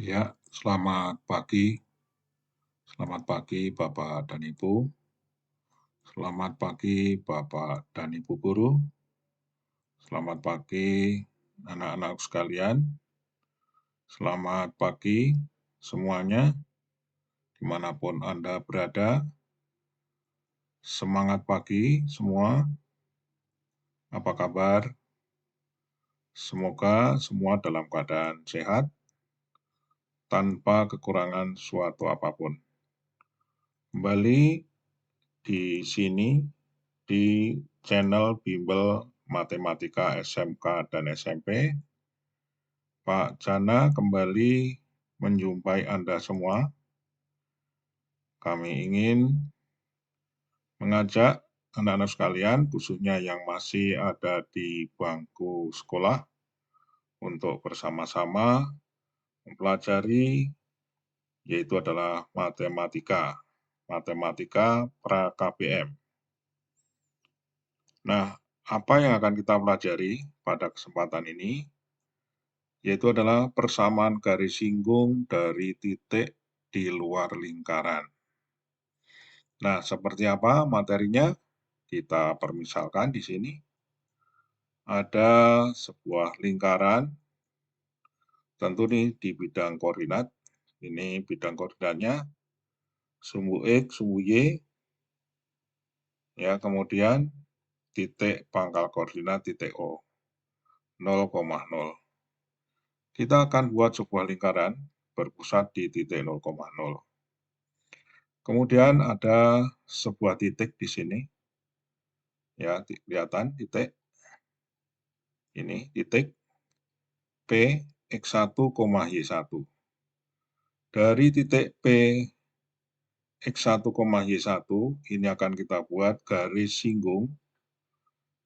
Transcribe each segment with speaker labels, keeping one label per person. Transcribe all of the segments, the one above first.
Speaker 1: Ya, selamat pagi. Selamat pagi Bapak dan Ibu. Selamat pagi Bapak dan Ibu guru. Selamat pagi anak-anak sekalian. Selamat pagi semuanya, dimanapun Anda berada. Semangat pagi semua. Apa kabar? Semoga semua dalam keadaan sehat, tanpa kekurangan suatu apapun. Kembali di sini di channel Bimbel Matematika SMK dan SMP, Pak Jana kembali menjumpai Anda semua. Kami ingin mengajak anak-anak sekalian, khususnya yang masih ada di bangku sekolah, untuk bersama-sama mempelajari, yaitu adalah matematika pra-KBM. Nah, apa yang akan kita pelajari pada kesempatan ini, yaitu adalah persamaan garis singgung dari titik di luar lingkaran. Nah, seperti apa materinya? Kita permisalkan di sini. Ada sebuah lingkaran, tentu nih di bidang koordinat. Ini bidang koordinatnya, sumbu X, sumbu Y, ya, kemudian titik pangkal koordinat titik O, 0,0. Kita akan buat sebuah lingkaran berpusat di titik 0,0. Kemudian ada sebuah titik di sini, ya, kelihatan titik, ini titik P, X1, Y1. Dari titik P, X1, Y1, ini akan kita buat garis singgung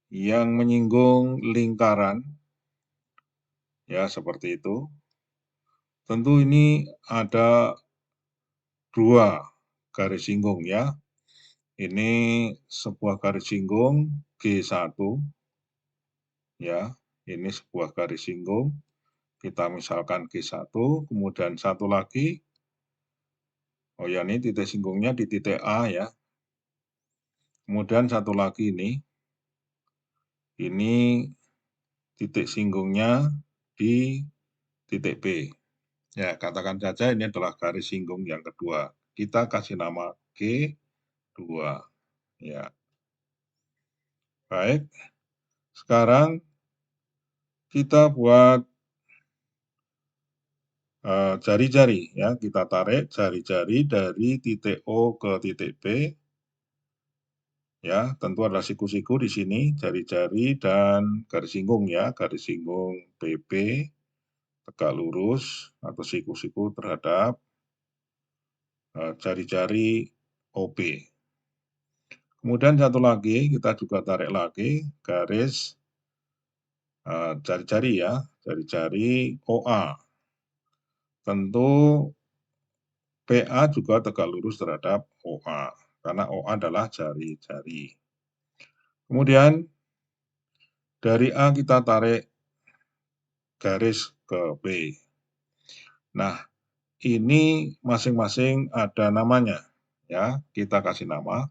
Speaker 1: yang menyinggung lingkaran, ya, seperti itu. Tentu ini ada dua garis singgung, ya. Ini sebuah garis singgung G1, ya, ini sebuah garis singgung, kita misalkan G1, kemudian satu lagi, oh ya, ini titik singgungnya di titik A, ya. Kemudian satu lagi ini titik singgungnya di titik B. Ya, katakan saja ini adalah garis singgung yang kedua. Kita kasih nama G2. Ya. Baik, sekarang kita buat jari-jari, ya, kita tarik jari-jari dari titik O ke titik B, ya, tentu ada siku-siku di sini, jari-jari dan garis singgung, ya, garis singgung BB, tegak lurus atau siku-siku terhadap jari-jari OB. Kemudian satu lagi, kita juga tarik lagi garis jari-jari, ya, jari-jari OA. Tentu PA juga tegak lurus terhadap OA, karena OA adalah jari-jari. Kemudian dari A kita tarik garis ke B. Nah, ini masing-masing ada namanya, ya. Kita kasih nama,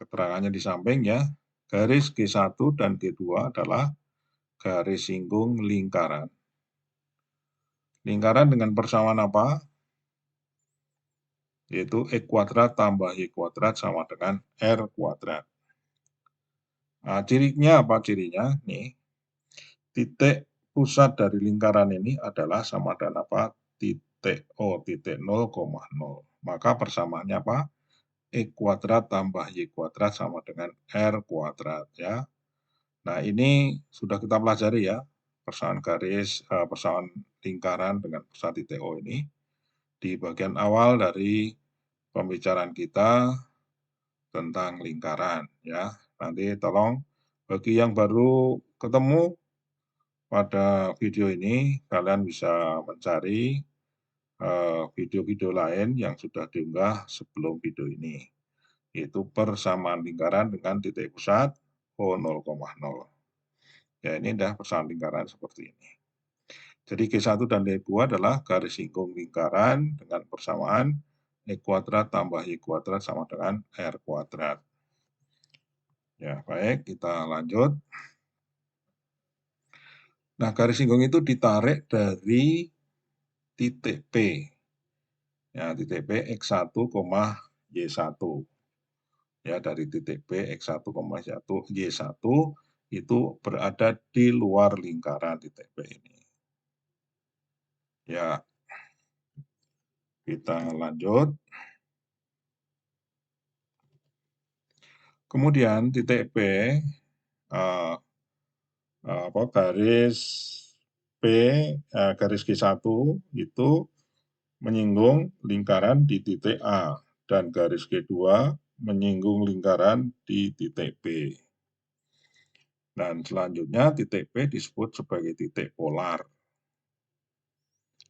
Speaker 1: keterangannya di samping, ya. Garis G1 dan G2 adalah garis singgung lingkaran. Lingkaran dengan persamaan apa? Yaitu X kuadrat tambah Y kuadrat sama dengan R kuadrat. Nah, cirinya apa cirinya? Nih, titik pusat dari lingkaran ini adalah sama dengan apa? Titik O, titik 0,0. Maka persamaannya apa? X kuadrat tambah Y kuadrat sama dengan R kuadrat, ya. Nah, ini sudah kita pelajari, ya, persamaan garis, persamaan lingkaran dengan pusat titik O ini di bagian awal dari pembicaraan kita tentang lingkaran, ya. Nanti tolong bagi yang baru ketemu pada video ini, kalian bisa mencari video-video lain yang sudah diunggah sebelum video ini, yaitu persamaan lingkaran dengan titik pusat O 0,0. Ya, ini adalah persamaan lingkaran seperti ini. Jadi G1 dan G2 adalah garis singgung lingkaran dengan persamaan X kuadrat tambah Y kuadrat sama dengan R kuadrat. Ya, baik, kita lanjut. Nah, garis singgung itu ditarik dari titik P. Ya, titik P X1, Y1. Ya, dari titik P X1, Y1 itu berada di luar lingkaran titik P ini. Ya, kita lanjut. Kemudian titik P, garis P, garis G1 itu menyinggung lingkaran di titik A, dan garis G2 menyinggung lingkaran di titik B. Dan selanjutnya titik P disebut sebagai titik polar.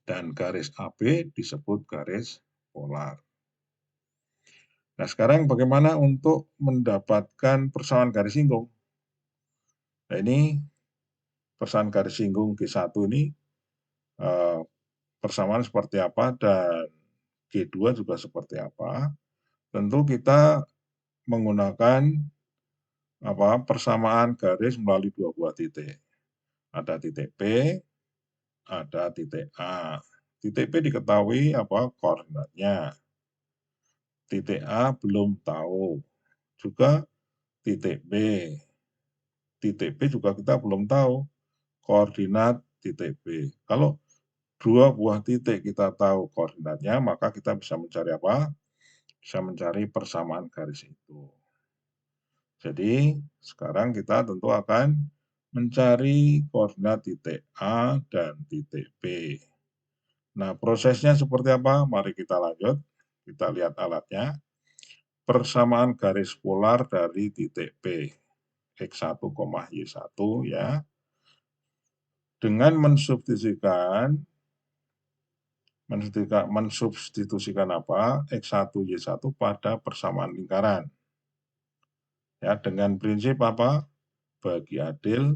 Speaker 1: Dan garis AB disebut garis polar. Nah, sekarang bagaimana untuk mendapatkan persamaan garis singgung? Nah, ini persamaan garis singgung G1 ini persamaan seperti apa dan G2 juga seperti apa. Tentu kita menggunakan persamaan garis melalui dua buah titik. Ada titik P, ada titik A. Titik P diketahui koordinatnya. Titik A belum tahu. Juga titik B. Titik B juga kita belum tahu koordinat titik B. Kalau dua buah titik kita tahu koordinatnya, maka kita bisa mencari apa? Bisa mencari persamaan garis itu. Jadi, sekarang kita tentu akan mencari koordinat titik A dan titik B. Nah, prosesnya seperti apa? Mari kita lanjut. Kita lihat alatnya. Persamaan garis polar dari titik P, X1, Y1 ya. Dengan mensubstitusikan X1, Y1 pada persamaan lingkaran. Ya, dengan prinsip bagi adil,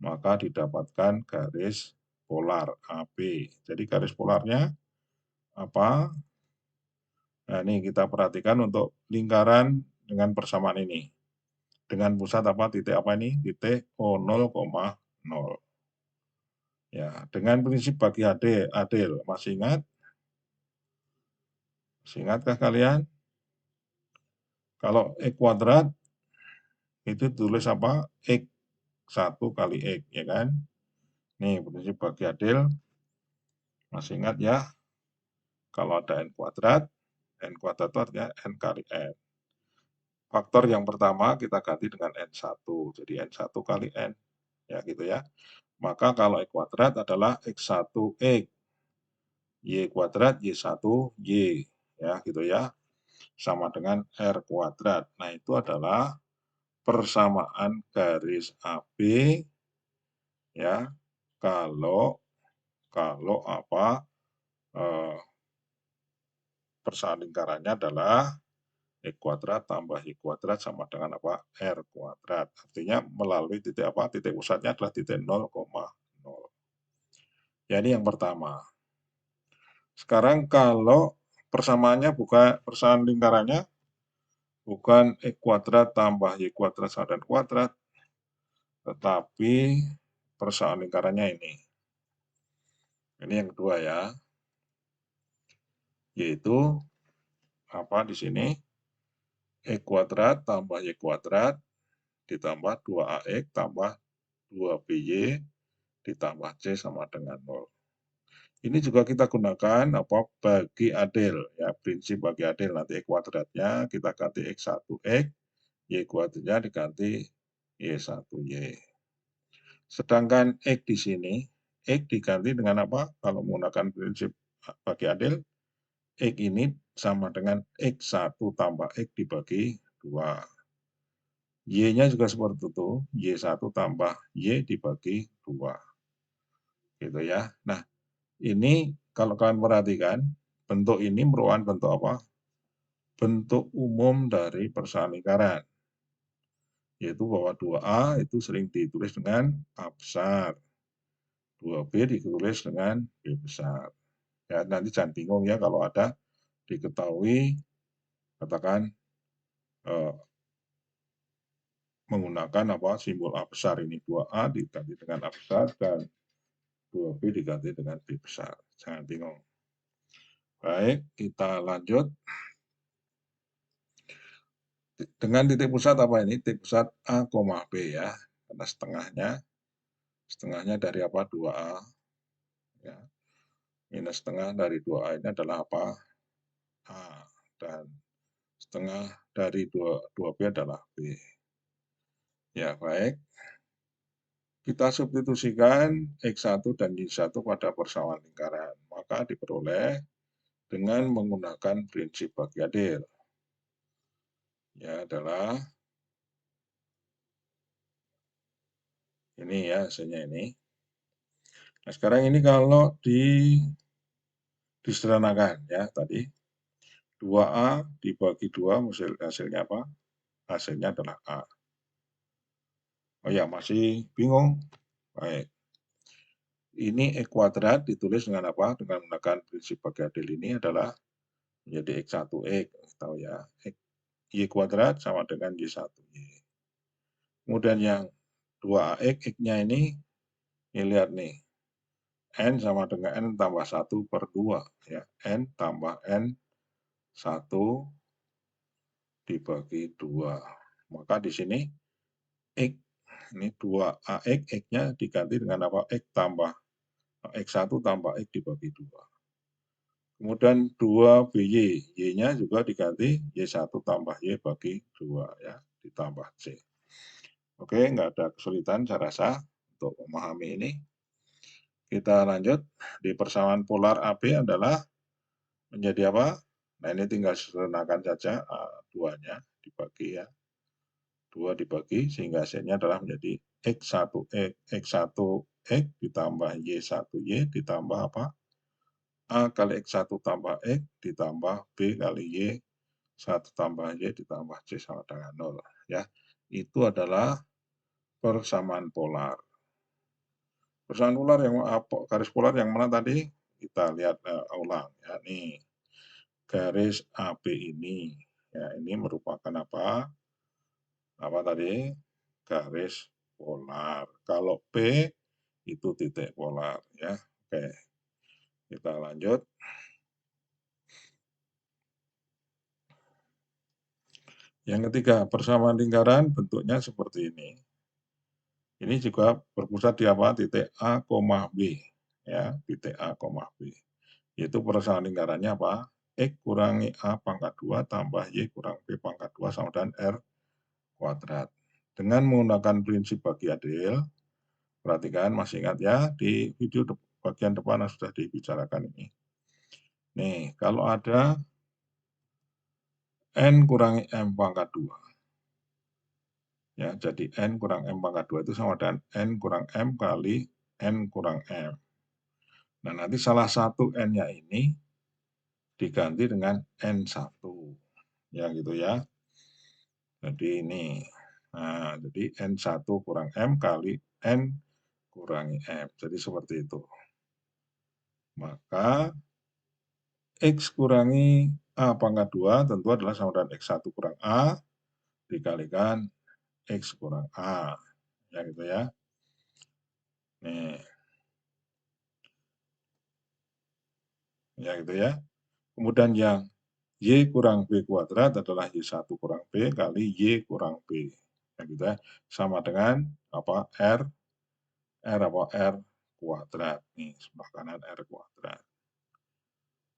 Speaker 1: maka didapatkan garis polar AB. Jadi garis polarnya apa? Nah, ini kita perhatikan untuk lingkaran dengan persamaan ini. Dengan pusat titik ini? Titik O0,0. Ya, dengan prinsip bagi adil. Masih ingat? Masih ingatkah kalian? Kalau X kuadrat itu tulis X1 kali X, ya kan? Nih, prinsip bagi adil. Masih ingat ya? Kalau ada N kuadrat itu artinya N kali N. Faktor yang pertama kita ganti dengan N1. Jadi N1 kali N. Ya, gitu ya. Maka kalau X kuadrat adalah X1X. Y kuadrat Y1 Y. Ya, gitu ya. Sama dengan R kuadrat. Nah, itu adalah persamaan garis AB ya kalau persamaan lingkarannya adalah X kuadrat tambah Y kuadrat sama dengan R kuadrat. Artinya melalui titik titik pusatnya adalah titik 0,0. Ya, ini yang pertama. Sekarang kalau persamaannya persamaan lingkarannya bukan X kuadrat tambah Y kuadrat sama dengan kuadrat, tetapi persamaan lingkarannya ini. Ini yang kedua ya. Yaitu di sini X kuadrat tambah Y kuadrat ditambah 2AX tambah 2BY ditambah C sama dengan 0. Ini juga kita gunakan bagi adil ya, prinsip bagi adil. Nanti X kuadratnya kita ganti X1X, Y kuadratnya diganti Y1Y. Sedangkan X di sini, X diganti dengan kalau menggunakan prinsip bagi adil, X ini sama dengan X1 tambah X dibagi 2. Y-nya juga seperti itu, Y1 tambah Y dibagi 2. Gitu ya. Nah, ini kalau kalian perhatikan, bentuk ini merupakan bentuk bentuk umum dari persamaan lingkaran. Yaitu bahwa 2A itu sering ditulis dengan A besar. 2B ditulis dengan B besar. Ya, nanti jangan bingung ya kalau ada diketahui, katakan menggunakan simbol A besar ini 2A diganti dengan A besar dan 2B diganti dengan B besar. Jangan bingung. Baik, kita lanjut. Dengan titik pusat apa ini? Titik pusat A, B ya. Karena setengahnya dari 2A. Ya. Minus setengah dari 2A ini adalah A. Dan setengah dari 2B adalah B. Ya, baik. Kita substitusikan X1 dan Y1 pada persamaan lingkaran. Maka diperoleh dengan menggunakan prinsip bagi adil. Ya, adalah ini ya, hasilnya ini. Nah, sekarang ini kalau disederhanakan ya tadi 2A dibagi 2 hasilnya apa? Hasilnya adalah A. Oh ya, masih bingung? Baik. Ini X kuadrat ditulis dengan apa? Dengan menggunakan prinsip bagi adil ini adalah menjadi X1X. Tahu ya, Y kuadrat sama dengan Y1Y. Kemudian yang 2AX, X-nya ini lihat nih. N sama dengan N tambah 1/2. Ya. N tambah N 1 dibagi 2. Maka di sini X, ini 2AX, X-nya diganti dengan apa? X tambah X1 tambah X dibagi 2. Kemudian 2BY, Y-nya juga diganti Y1 tambah Y bagi 2 ya, ditambah C. Oke, nggak ada kesulitan saya rasa untuk memahami ini. Kita lanjut, di persamaan polar AB adalah menjadi apa? Nah, ini tinggal sederhanakan saja, 2-nya dibagi ya. 2 dibagi, sehingga hasilnya adalah menjadi X1X ditambah Y1Y ditambah apa? A kali X1 tambah X ditambah B kali Y1 tambah Y ditambah C sama dengan 0. Ya, itu adalah persamaan polar. Persamaan polar yang garis polar yang mana tadi? Kita lihat ulang ya. Nih, garis AB ini ya, ini merupakan apa? Apa tadi? Garis polar. Kalau P itu titik polar ya. Oke. Kita lanjut. Yang ketiga, persamaan lingkaran bentuknya seperti ini. Ini juga berpusat di apa? Titik A, B. Ya, titik A, B. Yaitu persamaan lingkarannya apa? X kurangi A pangkat 2 tambah Y kurang B pangkat 2 sama dengan R kuadrat. Dengan menggunakan prinsip bagi adil, perhatikan, masih ingat ya, di video bagian depan sudah dibicarakan ini. Nih, kalau ada N kurangi M pangkat 2. Ya, jadi N kurang M pangkat 2 itu sama dengan N kurang M kali N kurang M. Nah, nanti salah satu N-nya ini diganti dengan N1. Ya, gitu ya. Jadi ini. Nah, jadi N1 kurang M kali N kurangi M. Jadi seperti itu. Maka X kurangi A pangkat 2 tentu adalah sama dengan X1 kurang A dikalikan X kurang A. Ya, gitu ya. Nih. Ya, gitu ya. Kemudian yang Y kurang B kuadrat adalah Y1 kurang B kali Y kurang B. Ya, gitu ya. Sama dengan apa? R kuadrat. Nih, sebelah kanan R kuadrat.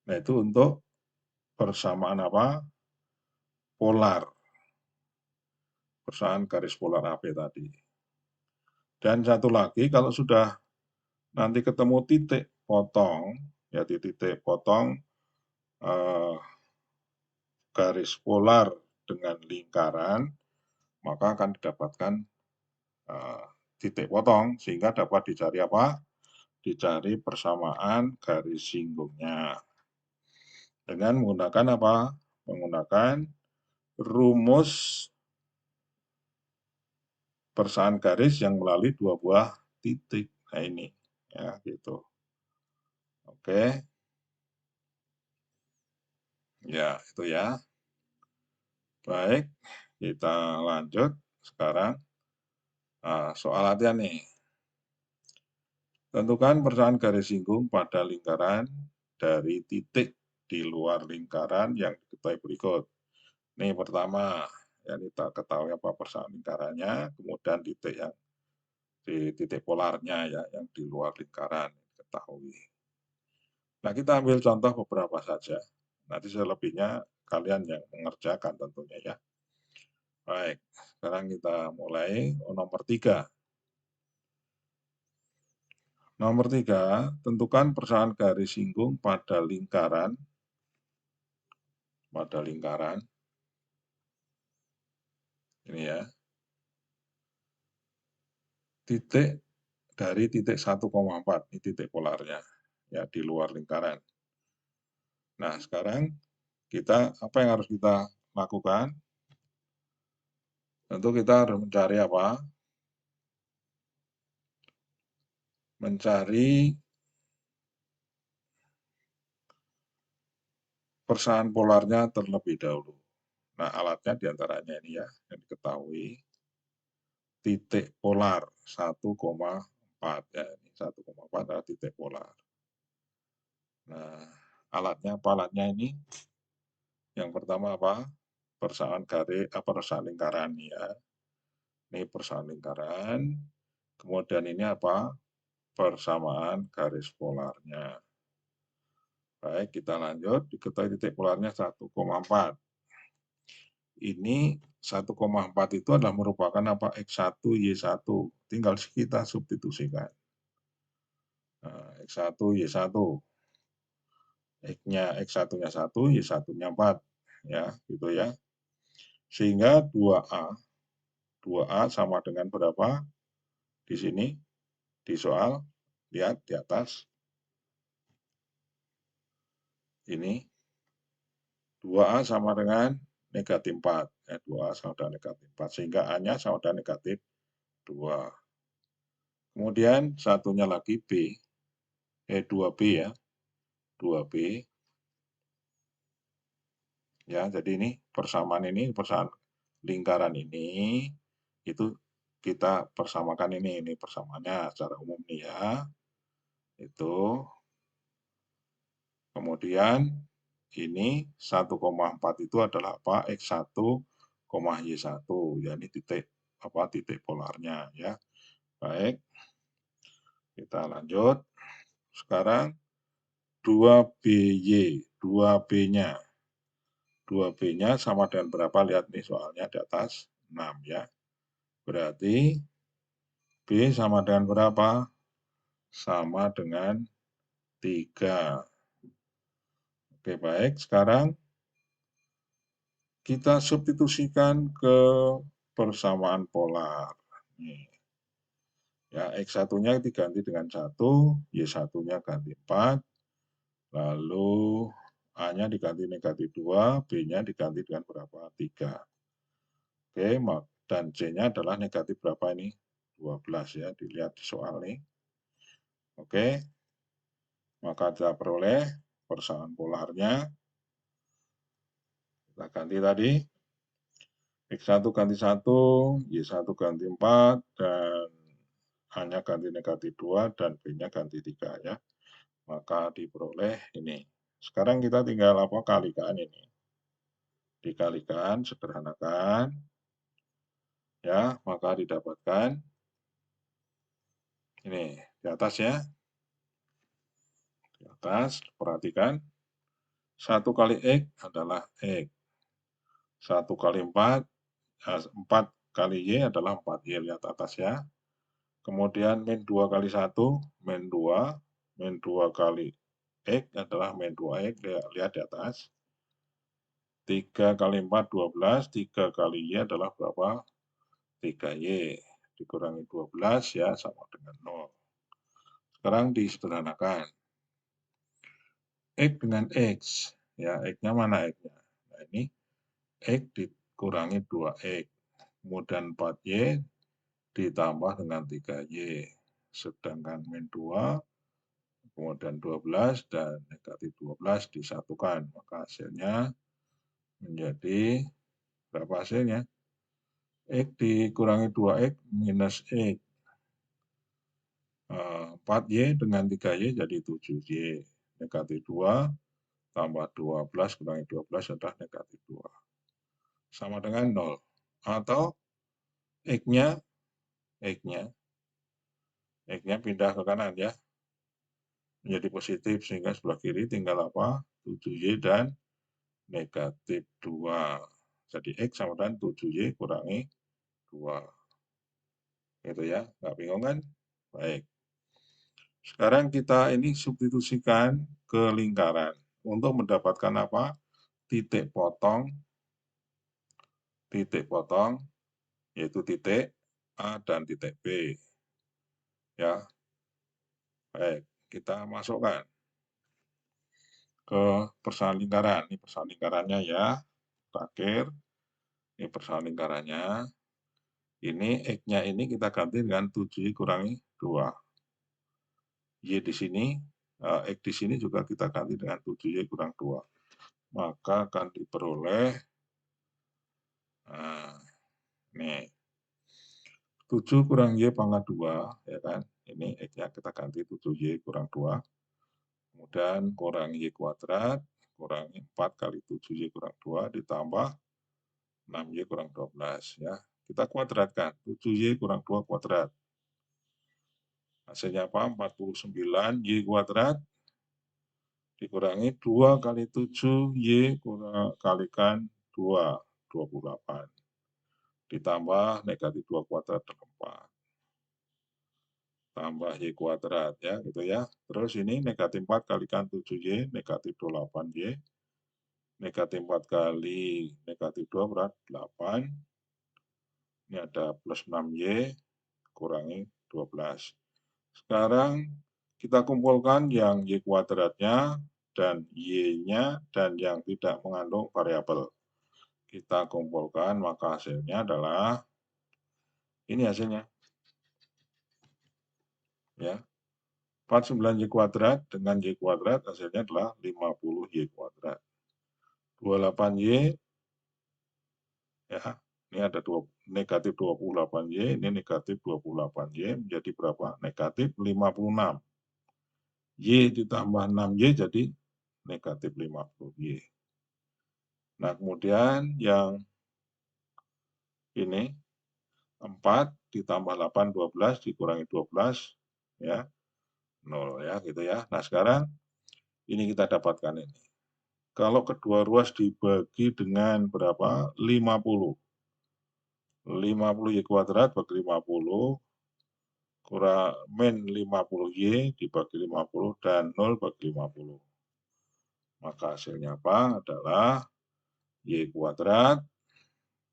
Speaker 1: Nah, itu untuk persamaan apa? Polar. Persamaan garis polar AB tadi. Dan satu lagi, kalau sudah nanti ketemu titik potong, ya di titik potong garis polar dengan lingkaran, maka akan didapatkan titik potong, sehingga dapat dicari apa? Dicari persamaan garis singgungnya. Dengan menggunakan apa? Menggunakan rumus persamaan garis yang melalui dua buah titik. Nah, ini ya gitu. Oke, ya itu ya. Baik, kita lanjut sekarang soal latihan nih. Tentukan persamaan garis singgung pada lingkaran dari titik di luar lingkaran yang diketahui berikut. Ini pertama, yang kita ketahui apa persamaan lingkarannya, kemudian titik yang di titik polarnya ya, yang di luar lingkaran diketahui. Nah, kita ambil contoh beberapa saja. Nanti selebihnya kalian yang mengerjakan tentunya ya. Baik, sekarang kita mulai nomor 3. Nomor 3, tentukan persamaan garis singgung pada lingkaran ini ya, titik dari titik 1,4, ini titik polarnya ya di luar lingkaran. Nah, sekarang apa yang harus kita lakukan? Tentu kita harus mencari apa? Mencari persamaan polarnya terlebih dahulu. Nah, alatnya diantaranya ini ya, yang diketahui. Titik polar 1,4 ya, ini 1,4 adalah titik polar. Nah, alatnya ini? Yang pertama apa? Persamaan lingkaran ya. Ini persamaan lingkaran. Kemudian ini apa? Persamaan garis polarnya. Baik, kita lanjut. Diketahui titik polarnya 1,4. Ini 1,4 itu adalah merupakan apa? X1, Y1. Tinggal kita substitusikan. Nah, X1, Y1. X-nya X1-nya 1, Y1-nya 4. Ya, gitu ya. Sehingga 2A sama dengan berapa? Di sini, di soal, lihat di atas. Ini 2A sama dengan negatif 4. 2A sama dengan negatif 4. Sehingga A-nya sama dengan negatif 2. Kemudian satunya lagi 2B ya. 2B. Ya, jadi ini persamaan lingkaran ini, itu kita persamakan ini persamaannya secara umum nih ya. Itu. Kemudian ini 1,4 itu adalah apa? X1, Y1, ya ini titik polarnya ya. Baik, kita lanjut. Sekarang 2BY, 2B-nya. 2B-nya sama dengan berapa? Lihat nih soalnya di atas, 6 ya. Berarti B sama dengan berapa? Sama dengan 3. Oke, baik. Sekarang kita substitusikan ke persamaan polar. Nih. Ya, X1-nya diganti dengan 1, Y1-nya ganti 4, lalu A-nya diganti negatif 2, B-nya diganti dengan berapa? 3. Oke, dan C-nya adalah negatif berapa ini? 12 ya, dilihat di soal nih. Oke, maka kita peroleh persamaan polarnya. Kita ganti tadi. X1 ganti 1, Y1 ganti 4, dan A-nya ganti negatif 2, dan B-nya ganti 3 ya. Maka diperoleh ini. Sekarang kita tinggal kalikan ini. Dikalikan, sederhanakan. Ya, maka didapatkan ini di atas ya. Di atas, perhatikan. 1 kali X adalah X. 1 kali 4, 4 kali Y adalah 4Y, lihat atas ya. Kemudian min 2 kali 1, min 2. Min 2 kali X adalah min 2X, lihat di atas. 3 kali 4, 12. 3 kali Y adalah berapa? 3Y. Dikurangi 12 ya, sama dengan 0. Sekarang disederhanakan. X dengan X. Ya, X-nya mana X-nya? Nah, ini X dikurangi 2X. Kemudian 4Y ditambah dengan 3Y. sedangkan min 2, kemudian 12 dan negatif 12 disatukan, maka hasilnya menjadi berapa hasilnya? X dikurangi 2X minus X. 4Y dengan 3Y jadi 7Y. Negatif 2 tambah 12 kurangi 12 adalah negatif 2. Sama dengan 0. Atau X-nya pindah ke kanan ya. Menjadi positif sehingga sebelah kiri tinggal apa? 7Y dan negatif 2. Jadi X sama dengan 7Y kurangi 2. Gitu ya, nggak bingung kan? Baik. Sekarang kita ini substitusikan ke lingkaran untuk mendapatkan apa? Titik potong, yaitu titik A dan titik B. Ya, baik, kita masukkan ke persamaan lingkaran. Ini persamaan lingkarannya ya, terakhir. Ini persamaan lingkarannya. Ini X-nya ini kita ganti dengan 7Y kurangi 2. Y di sini, X di sini juga kita ganti dengan 7Y kurang 2. Maka akan diperoleh, nah, nih, 7 kurang Y pangkat 2, ya kan? Ini X-nya kita ganti 7Y kurang 2. Kemudian kurang Y kuadrat, kurangi 4 kali 7Y kurang 2, ditambah 6Y kurang 12. Ya. Kita kuadratkan, 7Y kurang 2 kuadrat. Hasilnya apa? 49Y kuadrat dikurangi 2 kali 7Y kalikan 2, 28. Ditambah negatif 2 kuadrat 4. Tambah Y kuadrat ya, gitu ya. Terus ini negatif 4 kalikan 7Y, negatif 28Y. Negatif 4 kali negatif 2 berarti 8. Ini ada plus 6Y kurangi 12. Sekarang kita kumpulkan yang Y kuadratnya dan Y-nya dan yang tidak mengandung variabel. Kita kumpulkan, maka hasilnya adalah ini hasilnya. Ya. 49Y kuadrat dengan Y kuadrat hasilnya adalah 50Y kuadrat. 28Y, ya, ini ada negatif 28Y, ini negatif 28Y, menjadi berapa? Negatif 56. Y ditambah 6Y jadi negatif 50Y. Nah, kemudian yang ini 4 ditambah 8, 12 dikurangi 12, ya, 0 ya, gitu ya. Nah, sekarang ini kita dapatkan ini. Kalau kedua ruas dibagi dengan berapa? 50. 50Y kuadrat bagi 50, kurang min 50Y dibagi 50 dan 0 bagi 50. Maka hasilnya apa? Adalah Y kuadrat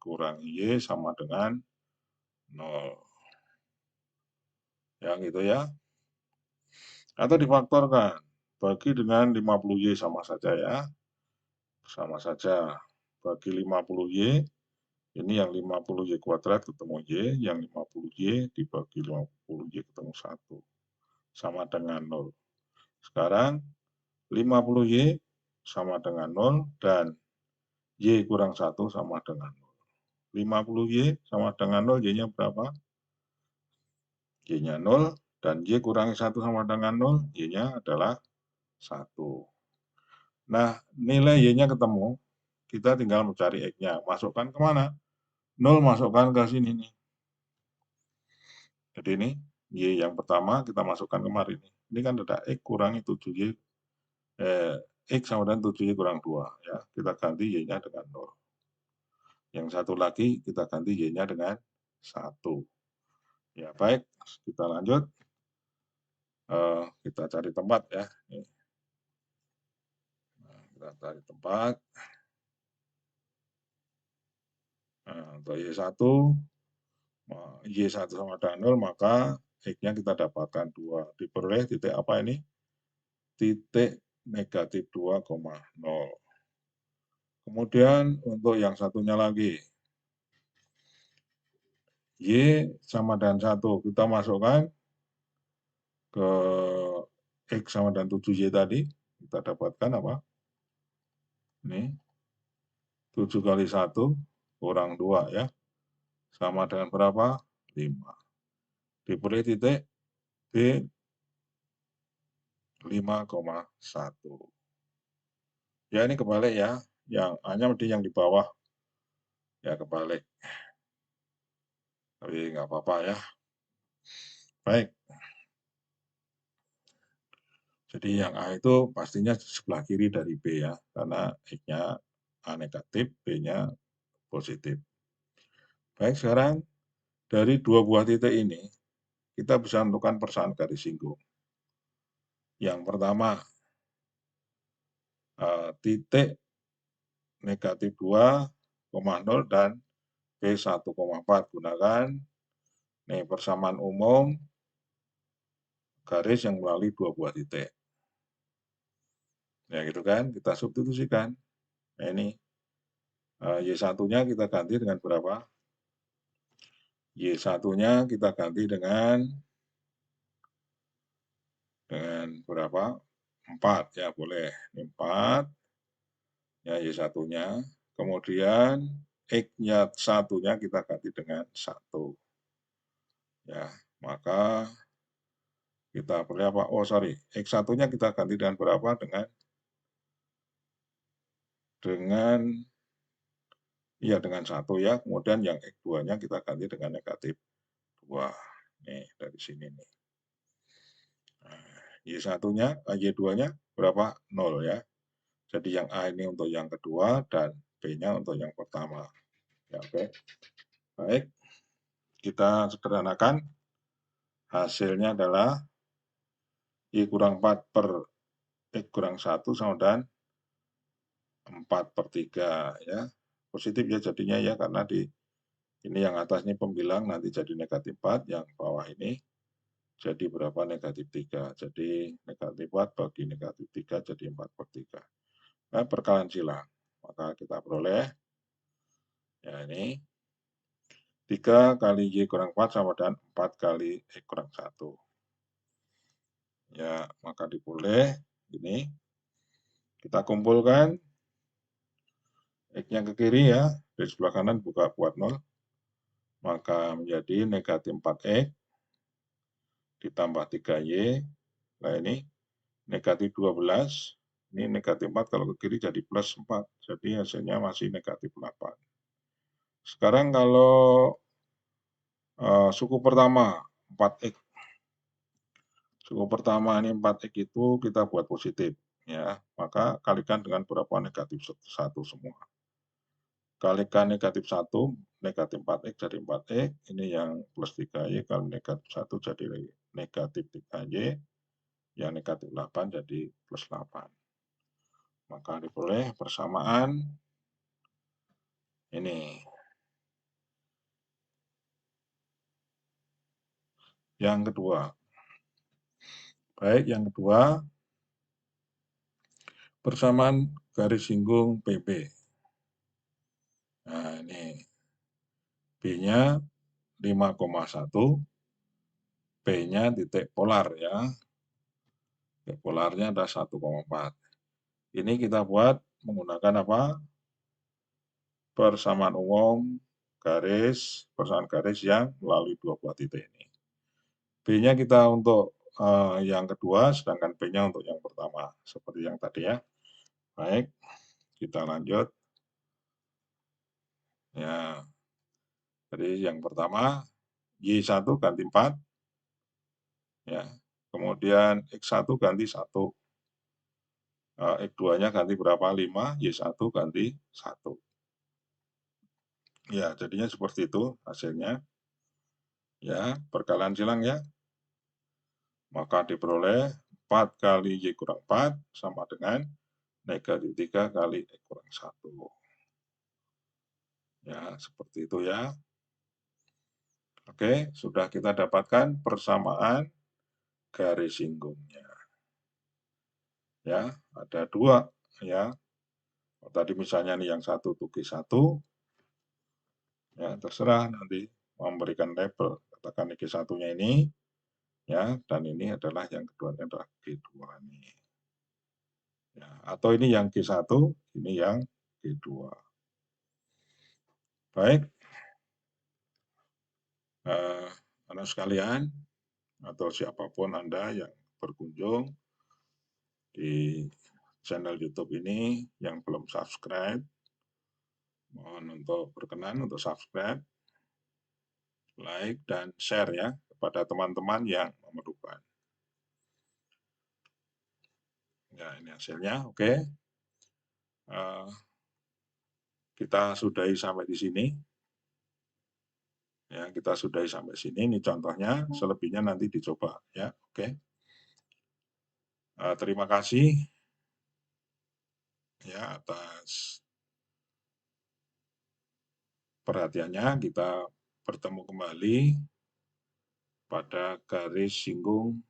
Speaker 1: kurang Y sama dengan 0. Yang itu ya. Atau difaktorkan. Bagi dengan 50Y sama saja ya. Sama saja. Bagi 50Y, ini yang 50Y kuadrat ketemu Y, yang 50Y dibagi 50Y ketemu 1. Sama dengan 0. Sekarang 50Y sama dengan 0 dan Y kurang 1 sama dengan 0. 50Y sama dengan 0, Y-nya berapa? Y-nya 0 dan Y kurangi 1 sama dengan 0, Y-nya adalah 1. Nah, nilai Y-nya ketemu, kita tinggal mencari X-nya. Masukkan kemana? 0 masukkan ke sini nih. Jadi ini Y yang pertama kita masukkan kemarin. Ini kan ada X kurangi 7Y, X sama dengan 7Y kurang 2. Ya. Kita ganti Y-nya dengan 0. Yang satu lagi kita ganti Y-nya dengan 1. Ya, baik. Kita lanjut. Kita cari tempat ya. Nah, kita cari tempat. Nah, untuk Y1, Y1 sama dengan 0, maka X-nya kita dapatkan 2. Diperoleh titik apa ini? Titik negatif 2,0. Kemudian untuk yang satunya lagi, Y sama dengan 1. Kita masukkan ke X sama dengan 7Y tadi, kita dapatkan apa? Ini 7 kali 1 kurang 2 ya, sama dengan berapa? 5. Dipilih titik D 5,1. Ya ini kebalik ya, yang hanya yang di bawah ya kebalik. Tapi nggak apa-apa ya. Baik. Jadi yang A itu pastinya sebelah kiri dari B ya, karena X-nya A negatif, B-nya positif. Baik, sekarang dari dua buah titik ini, kita bisa menentukan persamaan garis singgung. Yang pertama, titik negatif 2,0 dan B 1,4. Gunakan persamaan umum garis yang melalui dua buah titik. Ya gitu kan, kita substitusikan. Nah ini, Y1-nya kita ganti dengan berapa? Y1-nya kita ganti dengan berapa? 4 ya, boleh. 4 ya Y1-nya. Kemudian X-nya satunya kita ganti dengan 1. Ya, maka kita boleh apa? Oh, sorry. X1-nya kita ganti dengan berapa? Dengan 1 ya. Kemudian yang X2-nya kita ganti dengan negatif 2. Nih, dari sini nih. Y1-nya, Y2-nya berapa? 0 ya. Jadi yang A ini untuk yang kedua dan B-nya untuk yang pertama. Ya, oke. Baik, kita sederhanakan. Hasilnya adalah Y kurang 4 per X kurang 1 sama dengan 4/3 ya. Positif ya jadinya ya, karena di ini yang atas ini pembilang nanti jadi negatif 4, yang bawah ini jadi berapa? Negatif 3. Jadi negatif 4 bagi negatif 3 jadi 4/3. Nah, perkalian silang. Maka kita peroleh, ya ini, 3 kali Y kurang 4 sama dengan 4 kali X kurang 1. Ya, maka diperoleh, ini, kita kumpulkan, X-nya ke kiri ya, di sebelah kanan buat 0, maka menjadi negatif 4X ditambah 3Y, nah ini negatif 12, ini negatif 4 kalau ke kiri jadi plus 4, jadi hasilnya masih negatif 8. Sekarang kalau suku pertama 4X, suku pertama ini 4X itu kita buat positif, ya, maka kalikan dengan berapa? Negatif 1 semua. Kalikan negatif 1, negatif 4X jadi 4X, ini yang plus 3Y, kalau negatif 1 jadi negatif 3Y, yang negatif 8 jadi plus 8. Maka diperoleh persamaan ini. Yang kedua. Baik, yang kedua, persamaan garis singgung PB. Nah, ini B-nya 5,1, P-nya titik polar ya. Titik polarnya ada 1,4. Ini kita buat menggunakan apa? Persamaan umum persamaan garis yang melalui dua buah titik ini. B-nya kita untuk yang kedua, sedangkan P-nya untuk yang pertama. Seperti yang tadi ya. Baik, kita lanjut. Ya, jadi yang pertama, Y1 ganti 4. Ya, kemudian X1 ganti 1. X2-nya ganti berapa? 5, Y1 ganti 1. Ya, jadinya seperti itu hasilnya. Ya, perkalian silang ya. Maka diperoleh 4 kali Y kurang 4 sama dengan negatif 3 kali X kurang 1. Ya, seperti itu ya. Oke, sudah kita dapatkan persamaan garis singgungnya. Ya, ada 2 ya. Tadi misalnya nih yang satu tuh G1, ya terserah nanti memberikan label. Katakan G1-nya ini, ya, dan ini adalah yang keduanya adalah G2 nih. Ya, atau ini yang G1, ini yang G2. Baik, anak sekalian, atau siapapun Anda yang berkunjung di channel YouTube ini yang belum subscribe, mohon untuk berkenan untuk subscribe, like, dan share ya kepada teman-teman yang memerlukan. Ya, ini hasilnya, oke. Kita sudahi sampai di sini. Ya, kita sudahi sampai sini. Ini contohnya, selebihnya nanti dicoba ya, oke. Terima kasih ya atas perhatiannya. Kita bertemu kembali pada garis singgung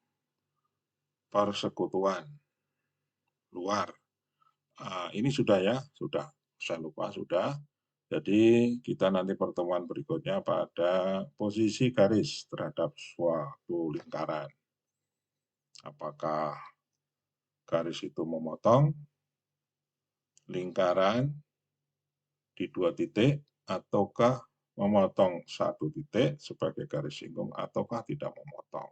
Speaker 1: persekutuan luar. Ini sudah ya, sudah. Saya lupa sudah. Jadi kita nanti pertemuan berikutnya pada posisi garis terhadap suatu lingkaran. Apakah garis itu memotong lingkaran di 2 titik, ataukah memotong 1 titik sebagai garis singgung, ataukah tidak memotong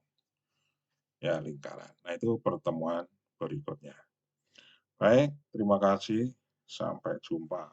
Speaker 1: ya lingkaran. Nah, itu pertemuan berikutnya. Baik, terima kasih. Sampai jumpa.